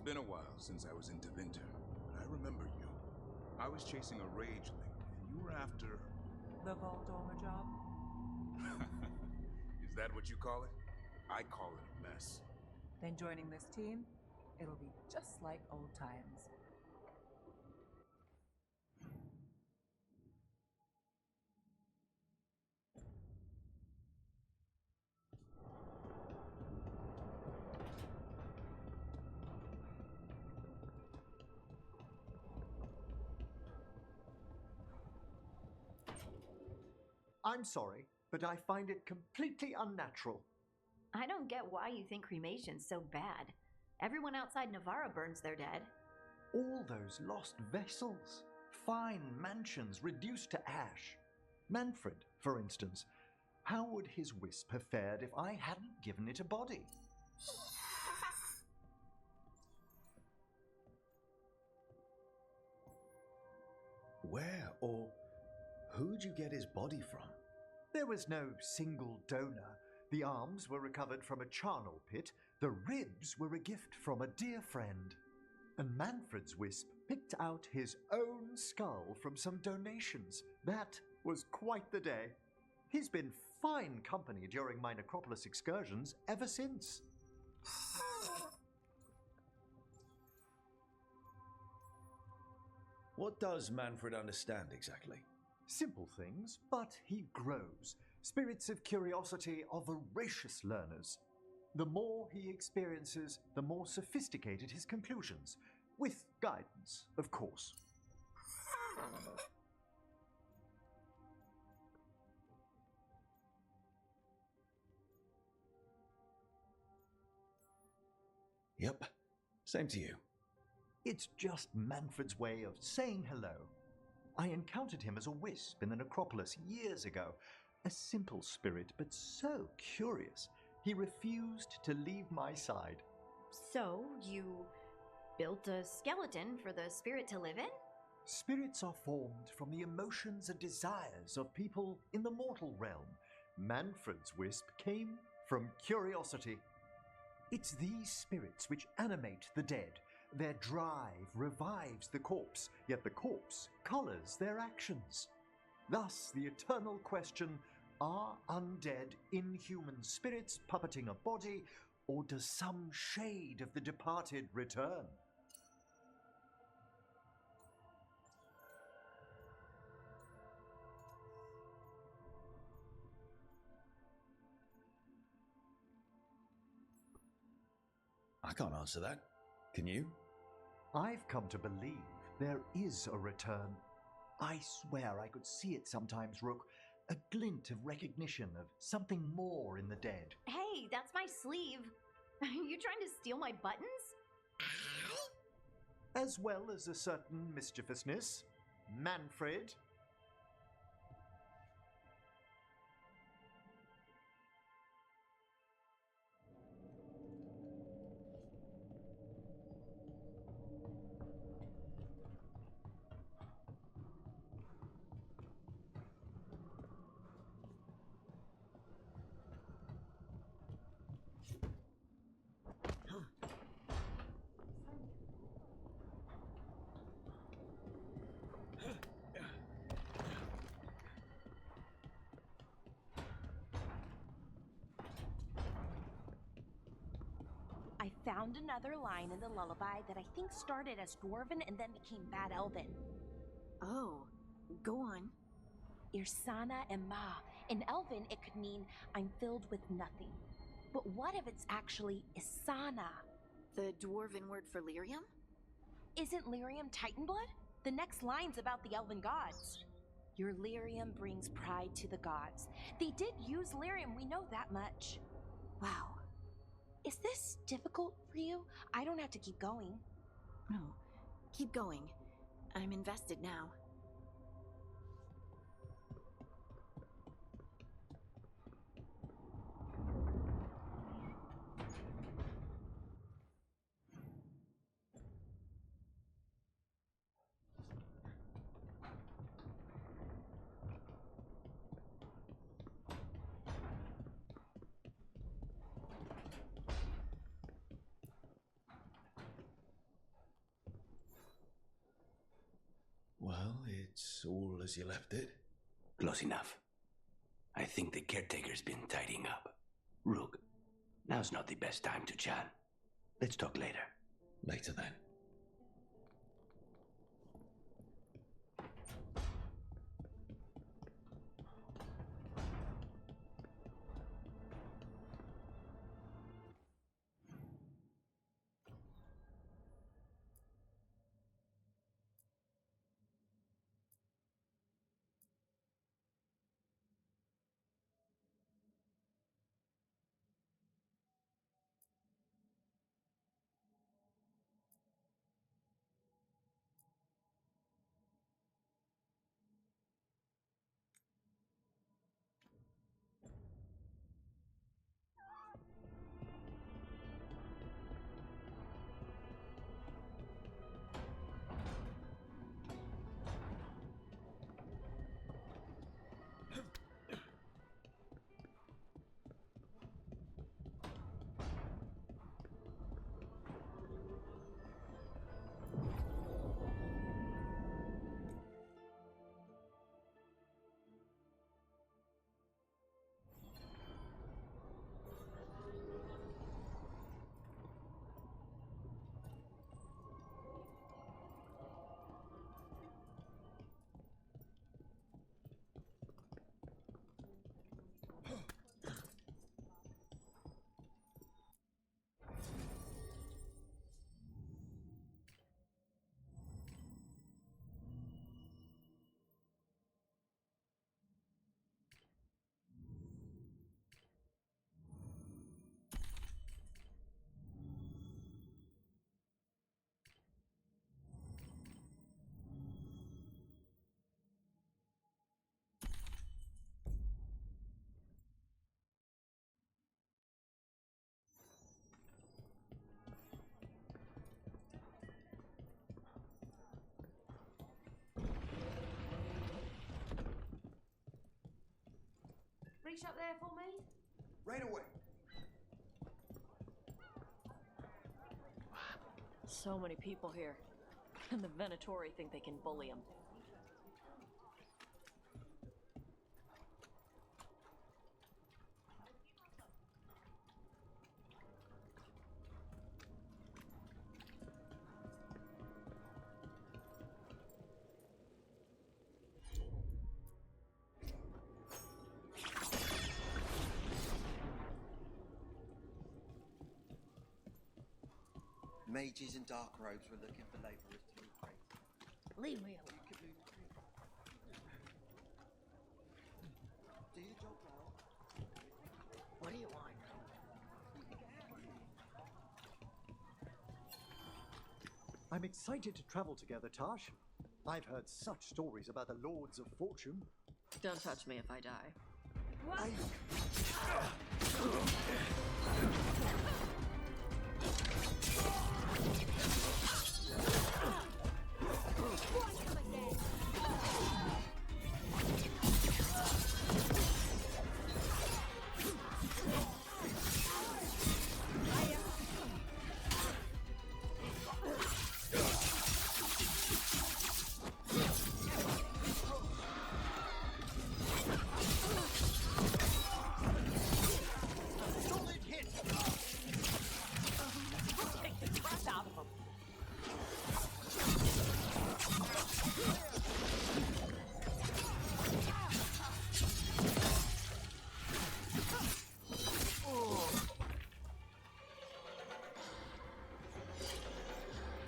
It's been a while since I was in Deventer, but I remember you. I was chasing a rageling, and you were after... The vault owner job? Is that what you call it? I call it a mess. Then joining this team, it'll be just like old times. I'm sorry, but I find it completely unnatural. I don't get why you think cremation's so bad. Everyone outside Navarra burns their dead. All those lost vessels, fine mansions reduced to ash. Manfred, for instance, how would his wisp have fared if I hadn't given it a body? Where or who'd you get his body from? There was no single donor. The arms were recovered from a charnel pit. The ribs were a gift from a dear friend. And Manfred's wisp picked out his own skull from some donations. That was quite the day. He's been fine company during my necropolis excursions ever since. What does Manfred understand exactly? Simple things, but he grows. Spirits of curiosity are voracious learners. The more he experiences, the more sophisticated his conclusions. With guidance, of course. Yep, same to you. It's just Manfred's way of saying hello. I encountered him as a wisp in the necropolis years ago. A simple spirit, but so curious. He refused to leave my side. So, you built a skeleton for the spirit to live in? Spirits are formed from the emotions and desires of people in the mortal realm. Manfred's wisp came from curiosity. It's these spirits which animate the dead. Their drive revives the corpse, yet the corpse colors their actions. Thus, the eternal question, are undead inhuman spirits puppeting a body, or does some shade of the departed return? I can't answer that. Can you? I've come to believe there is a return. I swear I could see it sometimes, Rook. A glint of recognition of something more in the dead. Hey, that's my sleeve. You trying to steal my buttons? As well as a certain mischievousness. Manfred. I found another line in the lullaby that I think started as Dwarven and then became Bad Elven. Oh, go on. Irsana Emma. In Elven, it could mean I'm filled with nothing. But what if it's actually Isana? The Dwarven word for lyrium? Isn't lyrium Titan blood? The next line's about the Elven gods. Your lyrium brings pride to the gods. They did use lyrium, we know that much. Wow. Is this difficult for you? I don't have to keep going. No, keep going. I'm invested now. It's all as you left it? Close enough. I think the caretaker's been tidying up. Rook, now's not the best time to chat. Let's talk later. Later then. Reach up there for me. Right away. So many people here. And the Venatori think they can bully them. Mages and dark robes were looking for labourers to replace. Leave me alone. Do your job well. What do you want? I'm excited to travel together, Taash. I've heard such stories about the Lords of Fortune. Don't touch me if I die. What?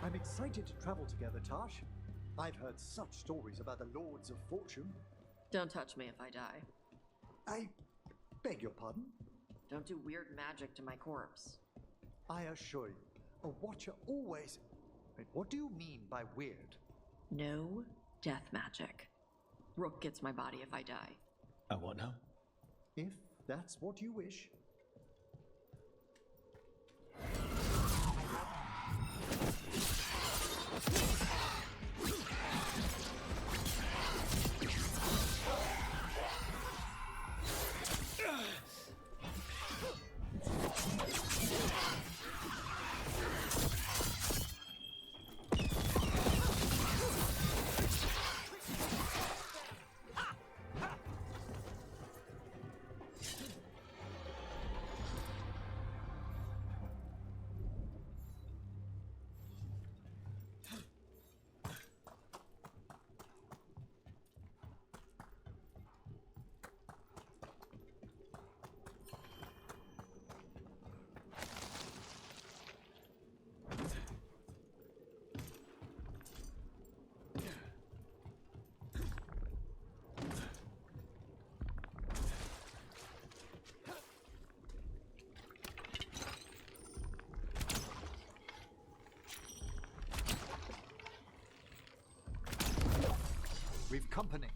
I'm excited to travel together, Taash. I've heard such stories about the Lords of Fortune. Don't touch me if I die. I beg your pardon? Don't do weird magic to my corpse. I assure you, a watcher always... Wait, what do you mean by weird? No death magic. Rook gets my body if I die. What now? If that's what you wish. company.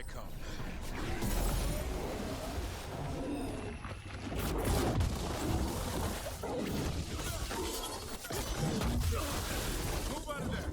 they come. Move out of there!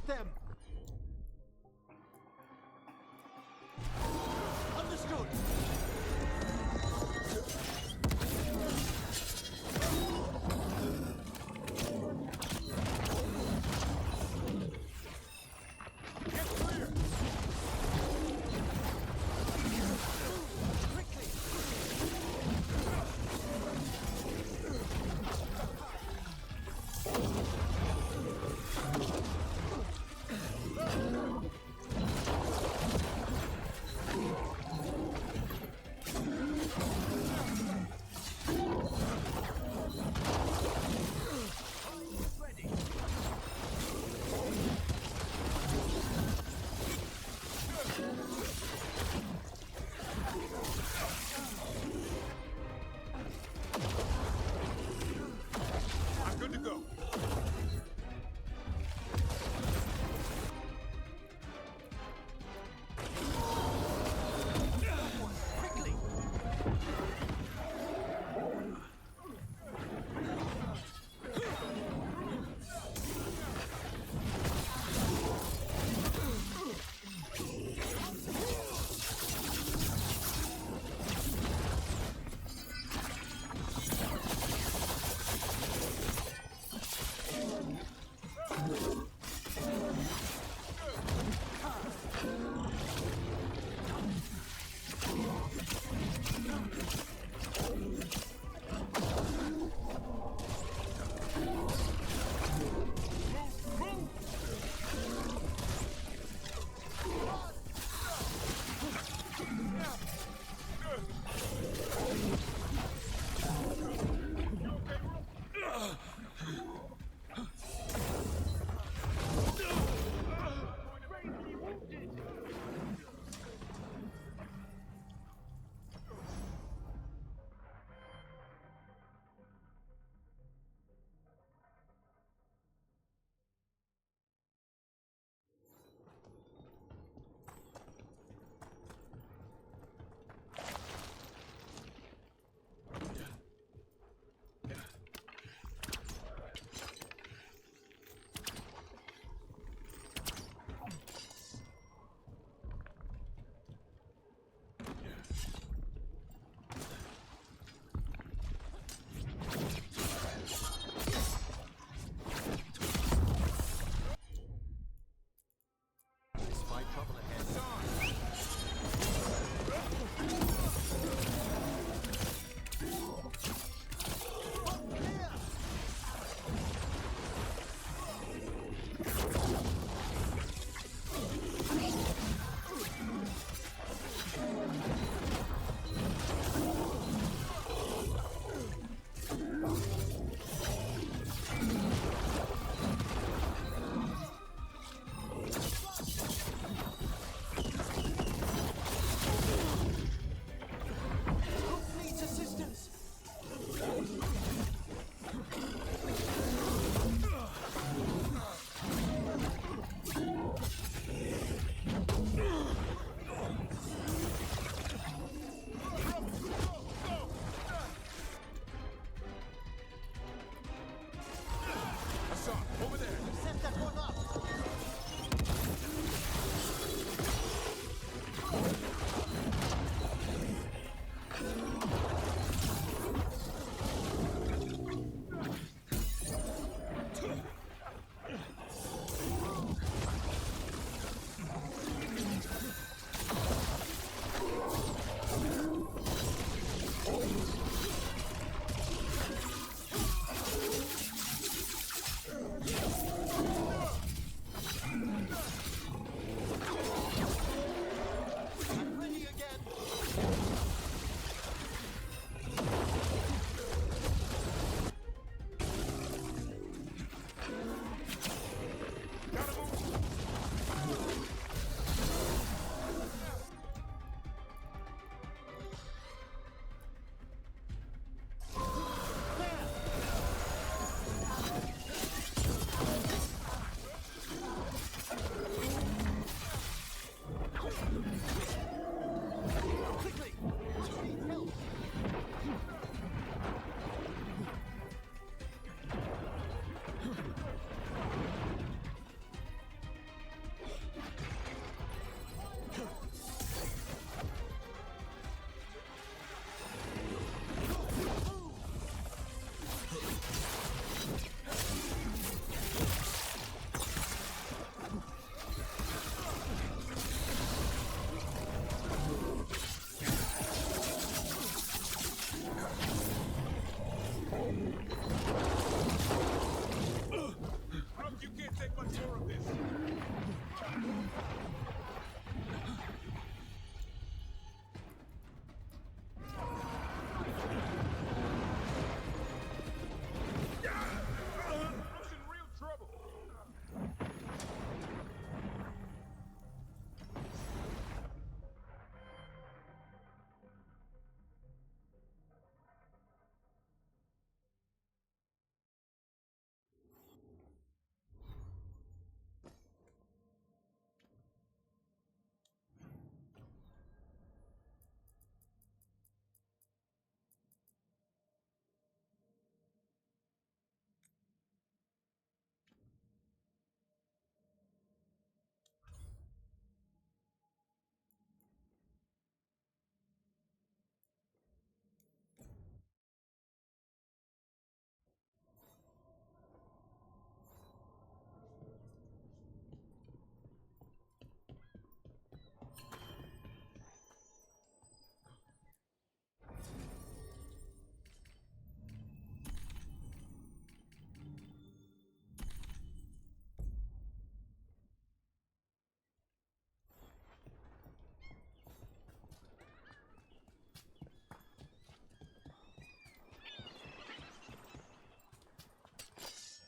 Them! Understood! Get clear! Quickly!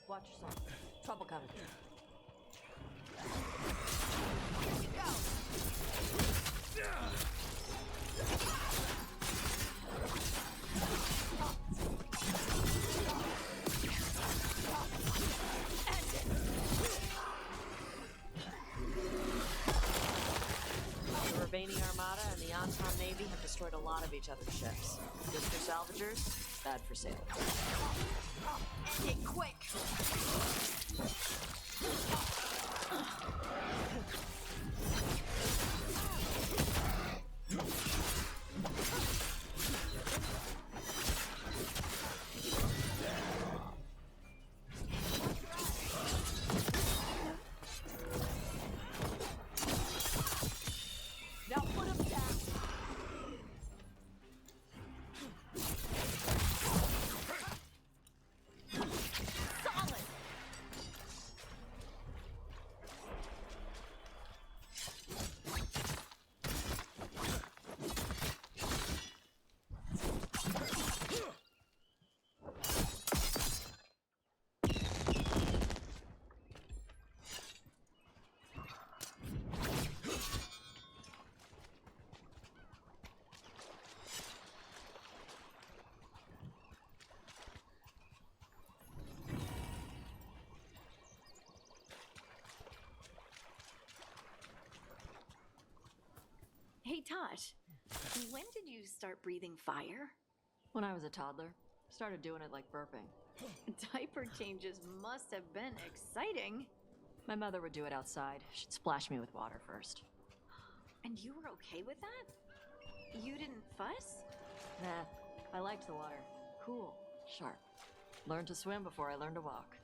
Watch yourself. Trouble coming. The Urbani Armada and the Anton Navy have destroyed a lot of each other's ships. Good for salvagers, bad for sailors. Get quick! Now put him down! Solid! Hey, Taash, when did you start breathing fire? When I was a toddler, started doing it like burping. Diaper changes must have been exciting. My mother would do it outside. She'd splash me with water first. And you were okay with that? You didn't fuss? Nah, I liked the water. Cool, sharp. Learned to swim before I learned to walk.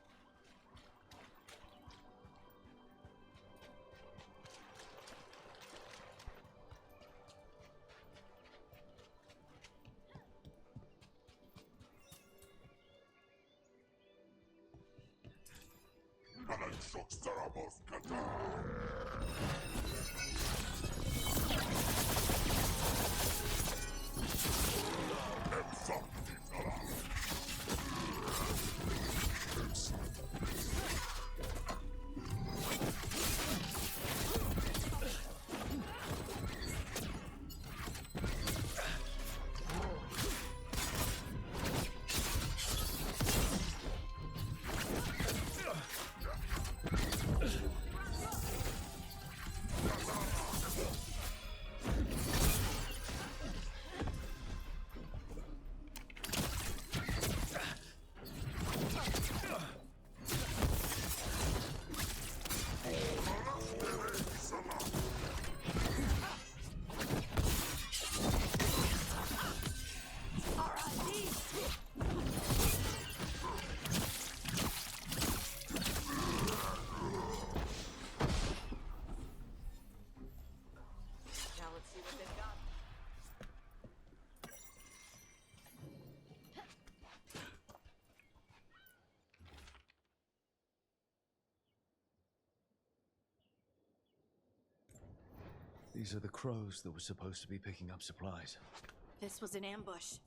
These are the crows that were supposed to be picking up supplies. This was an ambush.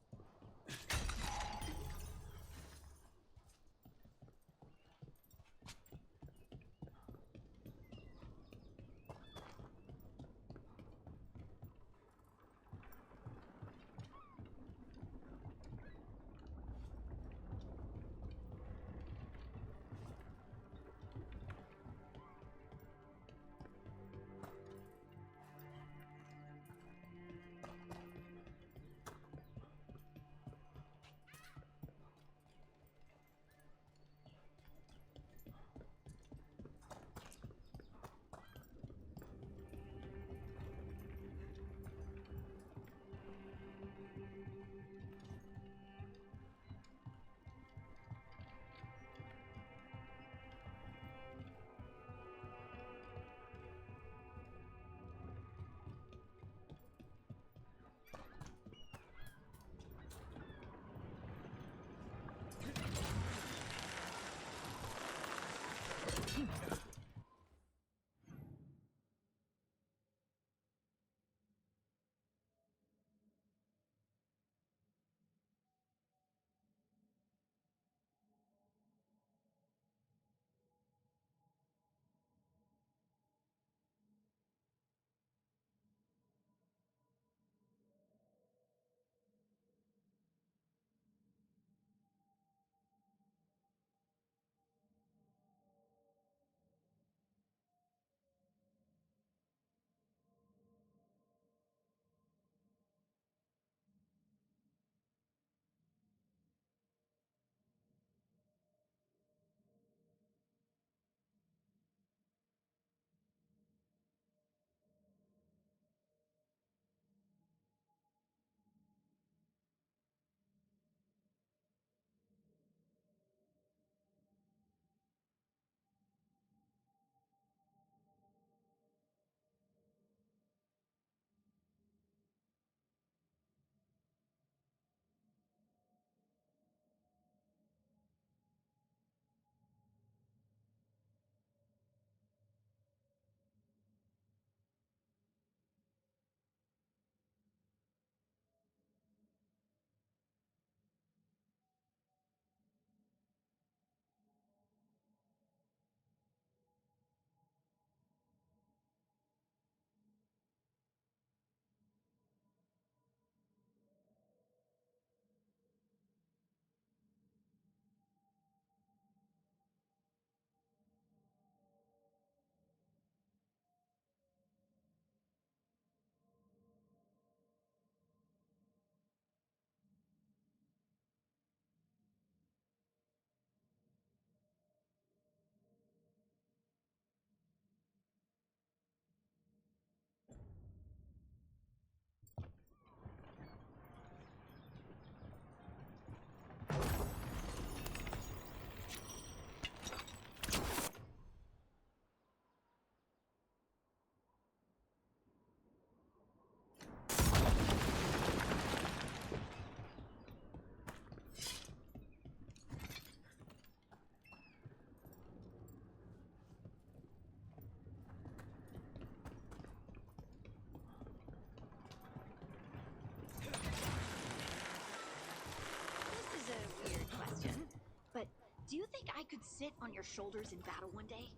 Do you think I could sit on your shoulders in battle one day?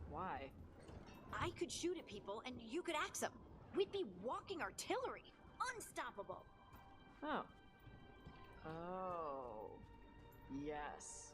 Why? I could shoot at people and you could axe them. We'd be walking artillery. Unstoppable. Oh. Oh. Yes.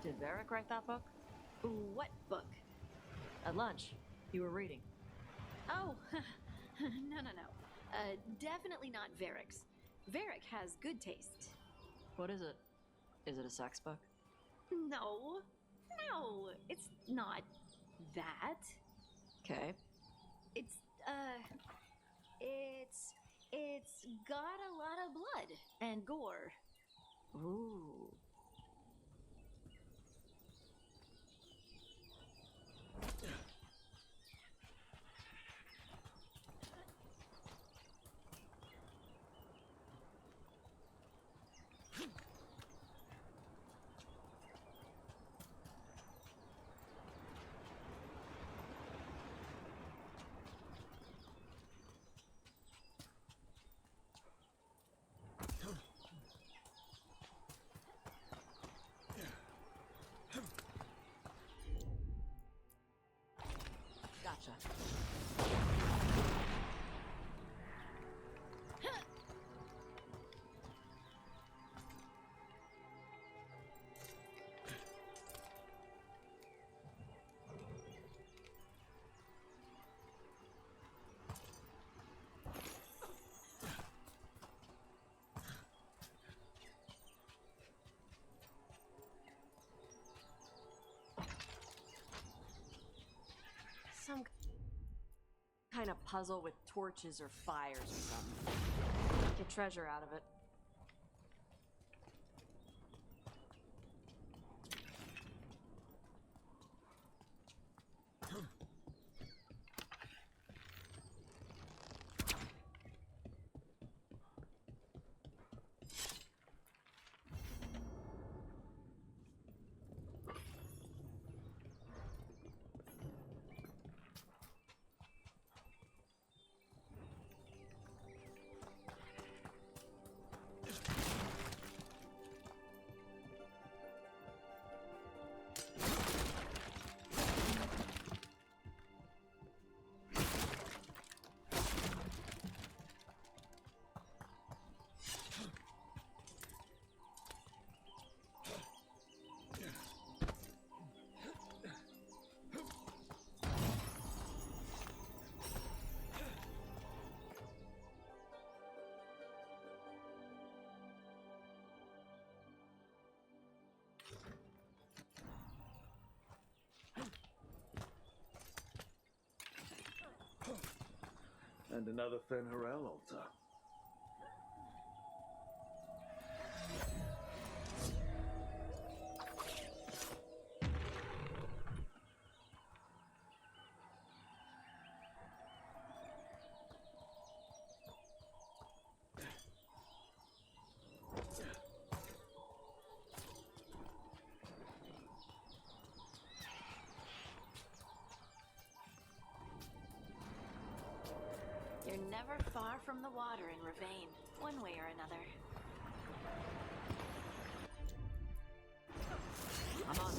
Did Varric write that book? What book? At lunch, you were reading. Oh, no. Definitely not Varric's. Varric has good taste. What is it? Is it a sex book? No, it's not that. Okay. It's got a lot of blood and gore. Ooh. Gotcha. Some kind of puzzle with torches or fires or something. Get treasure out of it. And another Fen'Harel altar. You're never far from the water in Ravane, one way or another. I'm on.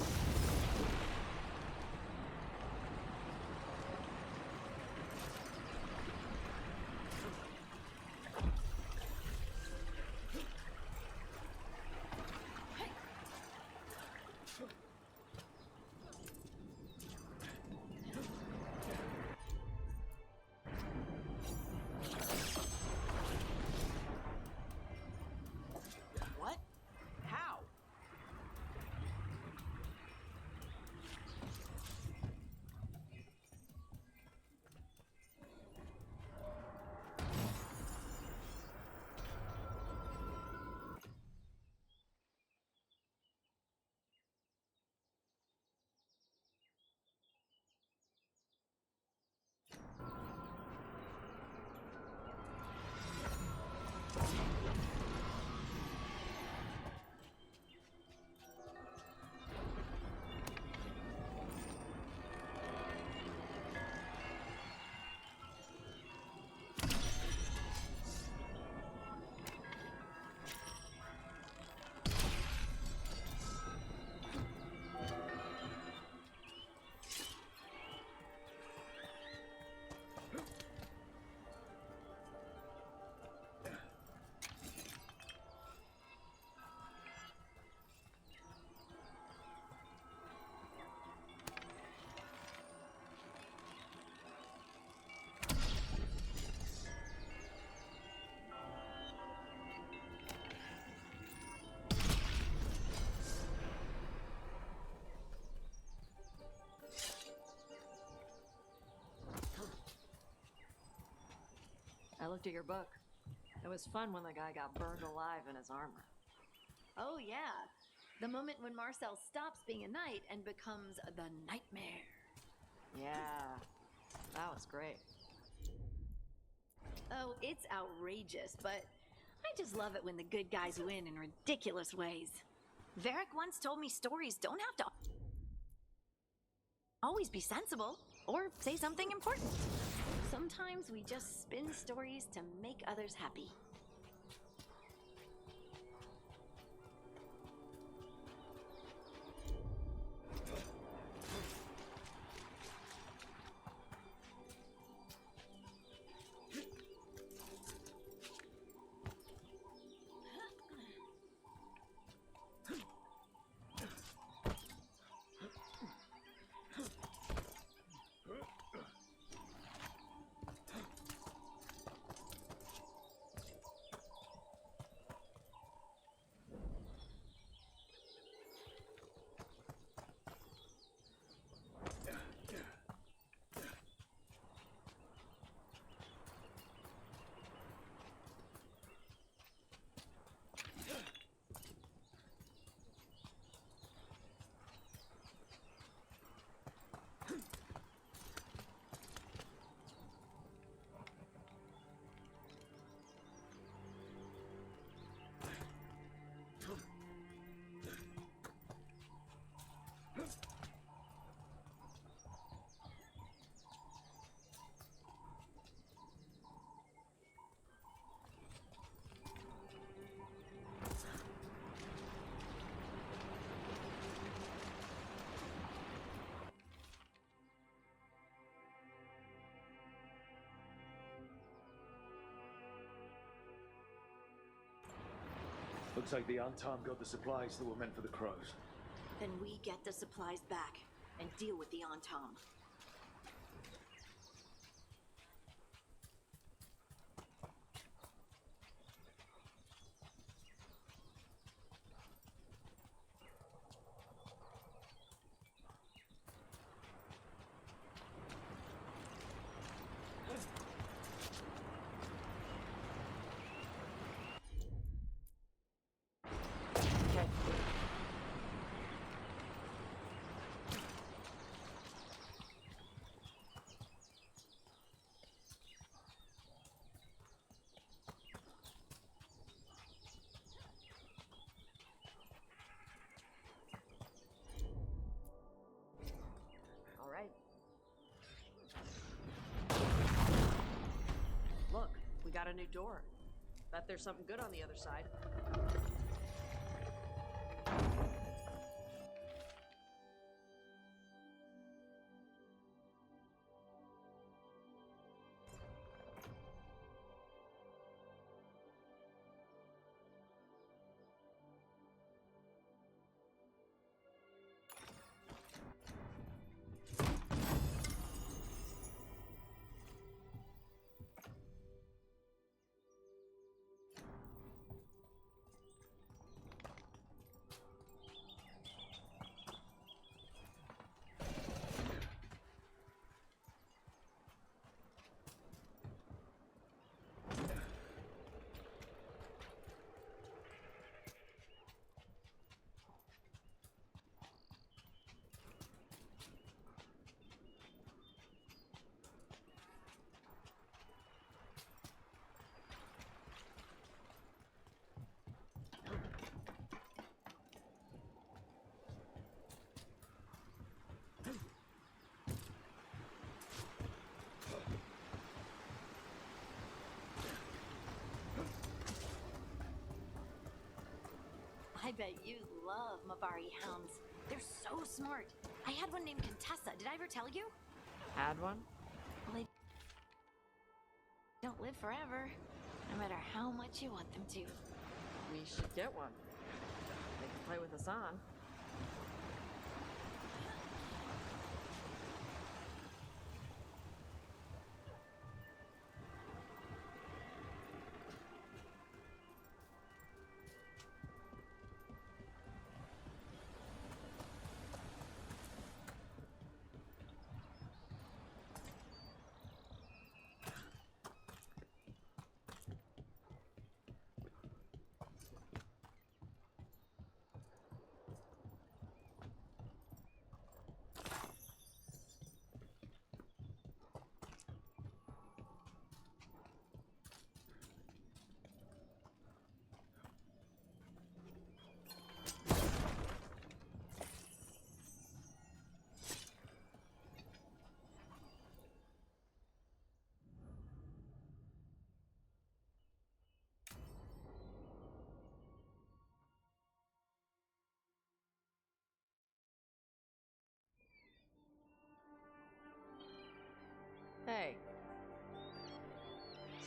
looked at your book. It was fun when the guy got burned alive in his armor. Oh, yeah. The moment when Marcel stops being a knight and becomes the nightmare. Yeah, that was great. Oh, it's outrageous, but I just love it when the good guys win in ridiculous ways. Varric once told me stories don't have to always be sensible or say something important. Sometimes we just spin stories to make others happy. Looks like the Antam got the supplies that were meant for the crows. Then we get the supplies back and deal with the Antam. Look, we got a new door. Bet there's something good on the other side. I bet you love Mabari hounds. They're so smart. I had one named Contessa. Did I ever tell you? Had one? Well, they don't live forever, no matter how much you want them to. We should get one. They can play with us on.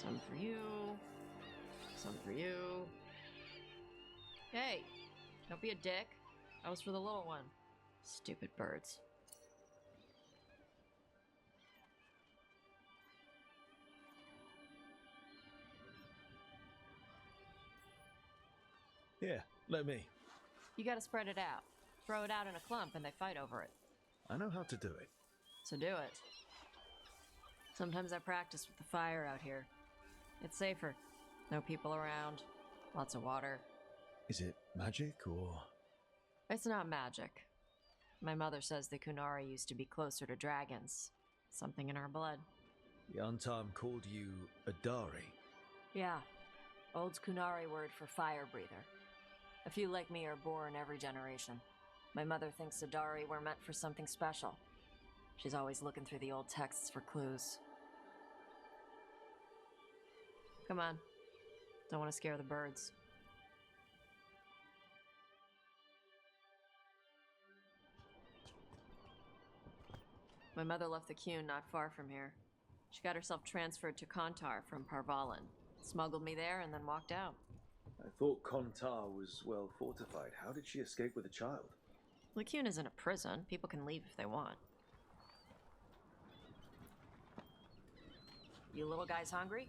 Some for you. Some for you. Hey, don't be a dick. That was for the little one. Stupid birds. Here, let me. You gotta spread it out. Throw it out in a clump and they fight over it. I know how to do it. So do it. Sometimes I practice with the fire out here. It's safer. No people around. Lots of water. Is it magic or... It's not magic. My mother says the Kunari used to be closer to dragons. Something in our blood. The Untarm called you a Dari? Yeah. Old Kunari word for fire breather. A few like me are born every generation. My mother thinks the Dari were meant for something special. She's always looking through the old texts for clues. Come on. Don't want to scare the birds. My mother left the Qun not far from here. She got herself transferred to Kontar from Parvalan. Smuggled me there and then walked out. I thought Kontar was well fortified. How did she escape with a child? Lycune isn't a prison. People can leave if they want. You little guys hungry?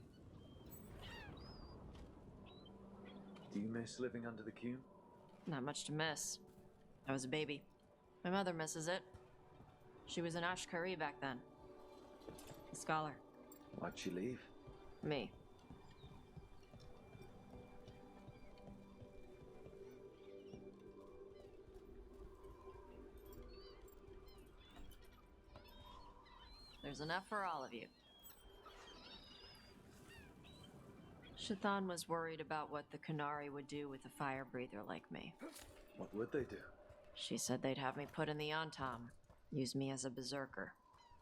Do you miss living under the Qun? Not much to miss. I was a baby. My mother misses it. She was an Ashkari back then. A scholar. Why'd she leave? Me. There's enough for all of you. Shathan was worried about what the Kunari would do with a fire breather like me. What would they do? She said they'd have me put in the Antam, use me as a berserker.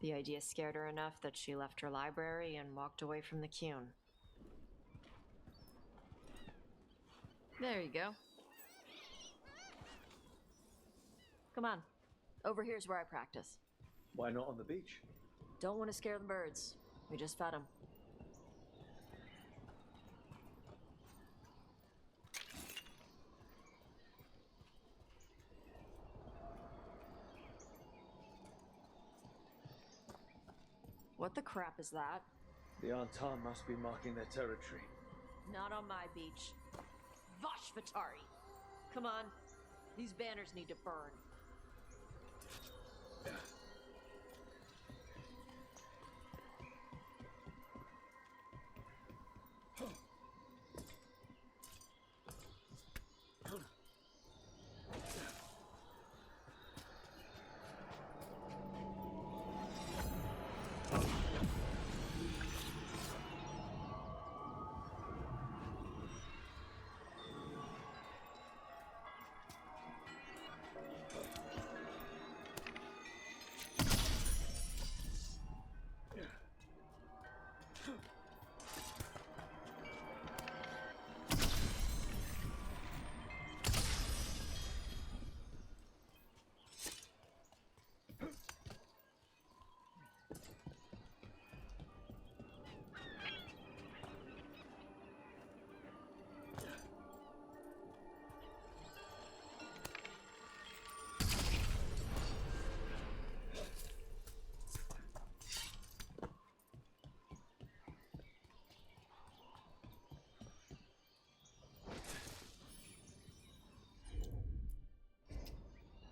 The idea scared her enough that she left her library and walked away from the Qun. There you go. Come on. Over here's where I practice. Why not on the beach? Don't want to scare the birds. We just fed them. What the crap is that? The Antar must be marking their territory. Not on my beach. Vashvatari! Come on. These banners need to burn.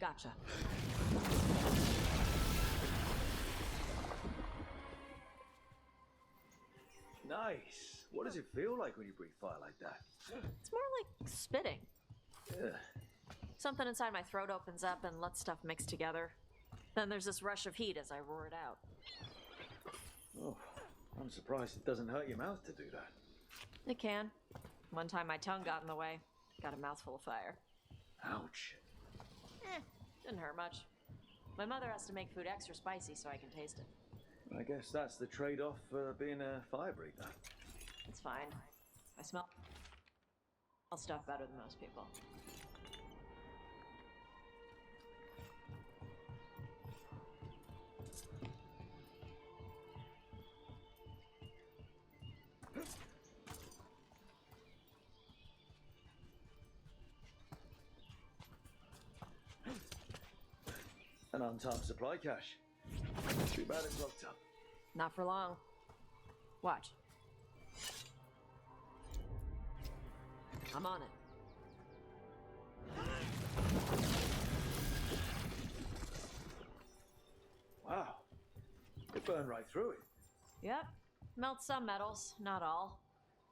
Gotcha. Nice. What does it feel like when you breathe fire like that? It's more like spitting. Ugh. Something inside my throat opens up and lets stuff mix together. Then there's this rush of heat as I roar it out. Oh, I'm surprised it doesn't hurt your mouth to do that. It can. One time my tongue got in the way. Got a mouthful of fire. Ouch. Didn't hurt much. My mother has to make food extra spicy so I can taste it. I guess that's the trade-off for being a fire breather. It's fine. I smell stuff better than most people. An untapped supply cache. Too bad it's locked up. Not for long. Watch. I'm on it. Wow. It burned right through it. Yep. Melt some metals, not all.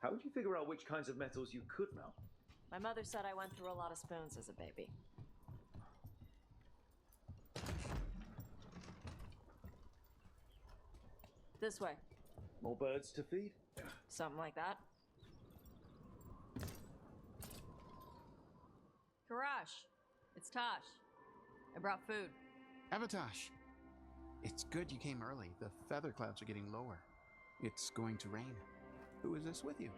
How would you figure out which kinds of metals you could melt? My mother said I went through a lot of spoons as a baby. This way. More birds to feed? Something like that. Karash, it's Taash. I brought food. Avatash, it's good you came early. The feather clouds are getting lower. It's going to rain. Who is this with you?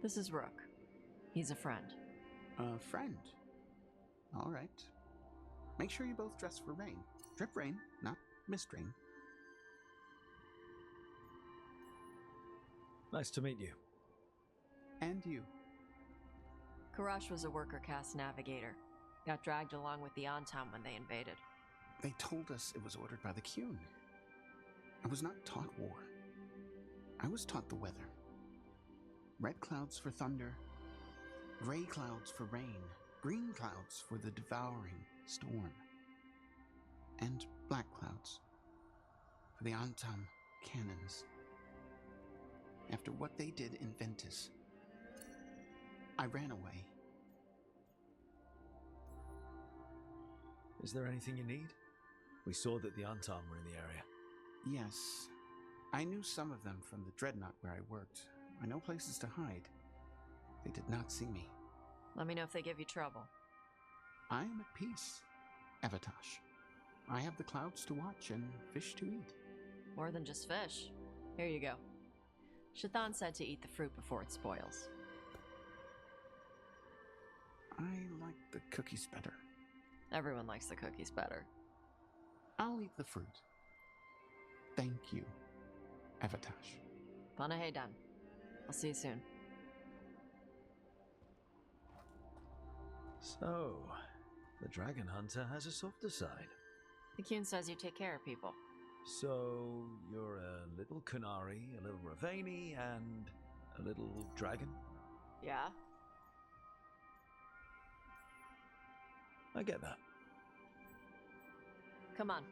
This is Rook. He's a friend. A friend? All right. Make sure you both dress for rain. Drip rain, not mist rain. Nice to meet you. And you. Karash was a worker caste navigator. Got dragged along with the Antam when they invaded. They told us it was ordered by the Qun. I was not taught war. I was taught the weather. Red clouds for thunder, gray clouds for rain, green clouds for the devouring storm, and black clouds for the Antam cannons. After what they did in Ventus, I ran away. Is there anything you need? We saw that the Antam were in the area. Yes, I knew some of them from the Dreadnought where I worked. I know places to hide. They did not see me. Let me know if they give you trouble. I am at peace, Avatash. I have the clouds to watch and fish to eat. More than just fish. Here you go. Shathan said to eat the fruit before it spoils. I like the cookies better. Everyone likes the cookies better. I'll eat the fruit. Thank you, Avatash. Panaheydan. I'll see you soon. So, the Dragon Hunter has a softer side. The Qun says you take care of people. So, you're a little Kunari, a little Ravani, and a little dragon? Yeah? I get that. Come on.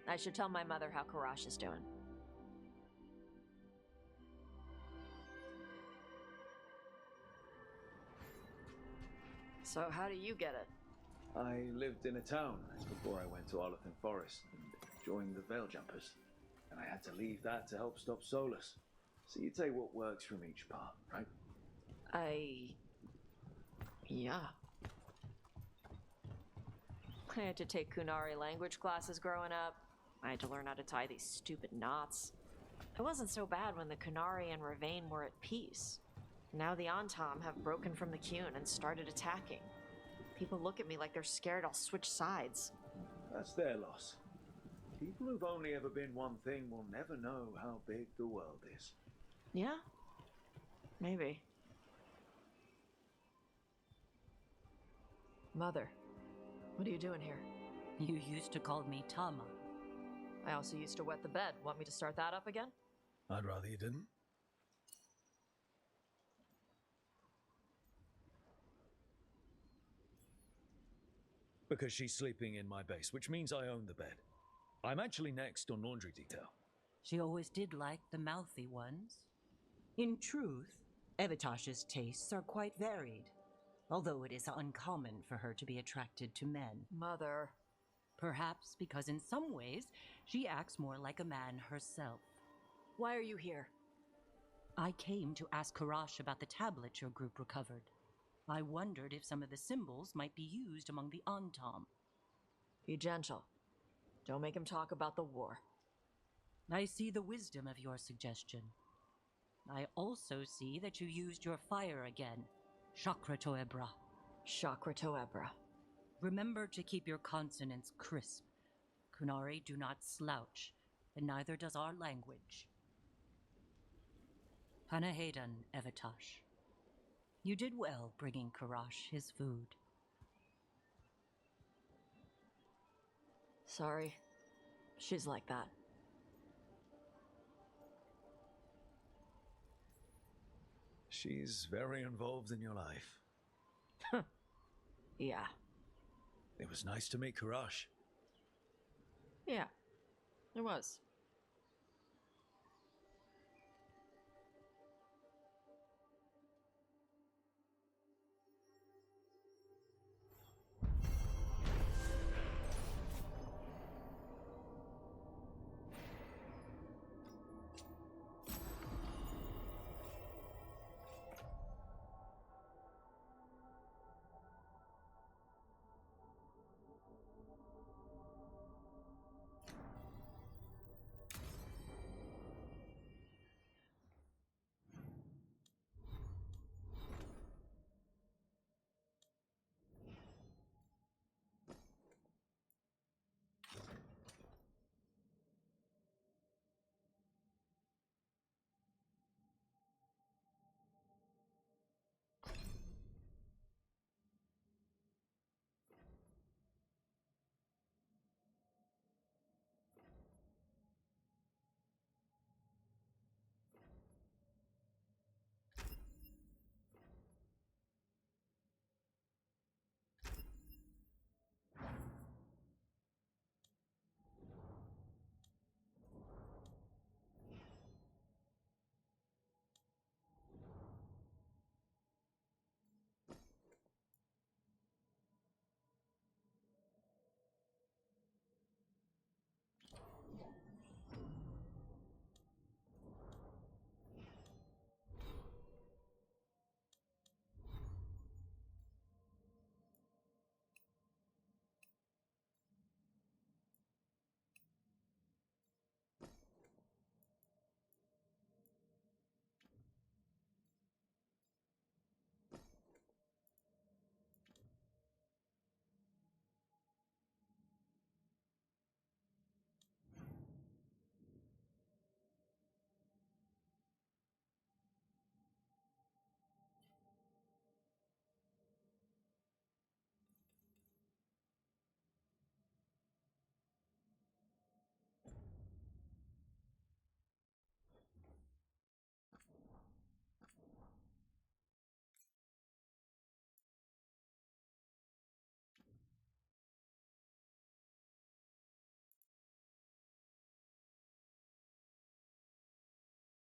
I should tell my mother how Karash is doing. So how do you get it? I lived in a town before I went to Arlathan Forest and joined the Veil Jumpers. And I had to leave that to help stop Solus. So you take what works from each part, right? Yeah. I had to take Kunari language classes growing up. I had to learn how to tie these stupid knots. It wasn't so bad when the Kunari and Ravane were at peace. Now the Antam have broken from the Qun and started attacking. People look at me like they're scared I'll switch sides. That's their loss. People who've only ever been one thing will never know how big the world is. Yeah? Maybe. Mother, what are you doing here? You used to call me Tama. I also used to wet the bed. Want me to start that up again? I'd rather you didn't. Because she's sleeping in my base, which means I own the bed. I'm actually next on laundry detail. She always did like the mouthy ones. In truth, Evitash's tastes are quite varied, although it is uncommon for her to be attracted to men. Mother. Perhaps because in some ways, she acts more like a man herself. Why are you here? I came to ask Karash about the tablet your group recovered. I wondered if some of the symbols might be used among the Antam. Be gentle. Don't make him talk about the war. I see the wisdom of your suggestion. I also see that you used your fire again, Chakra Toebra. Chakra Toebra. Remember to keep your consonants crisp. Kunari do not slouch, and neither does our language. Panaheydan, Evitash. You did well bringing Karash his food. Sorry. She's like that. She's very involved in your life. Yeah. It was nice to meet Karash. Yeah. It was.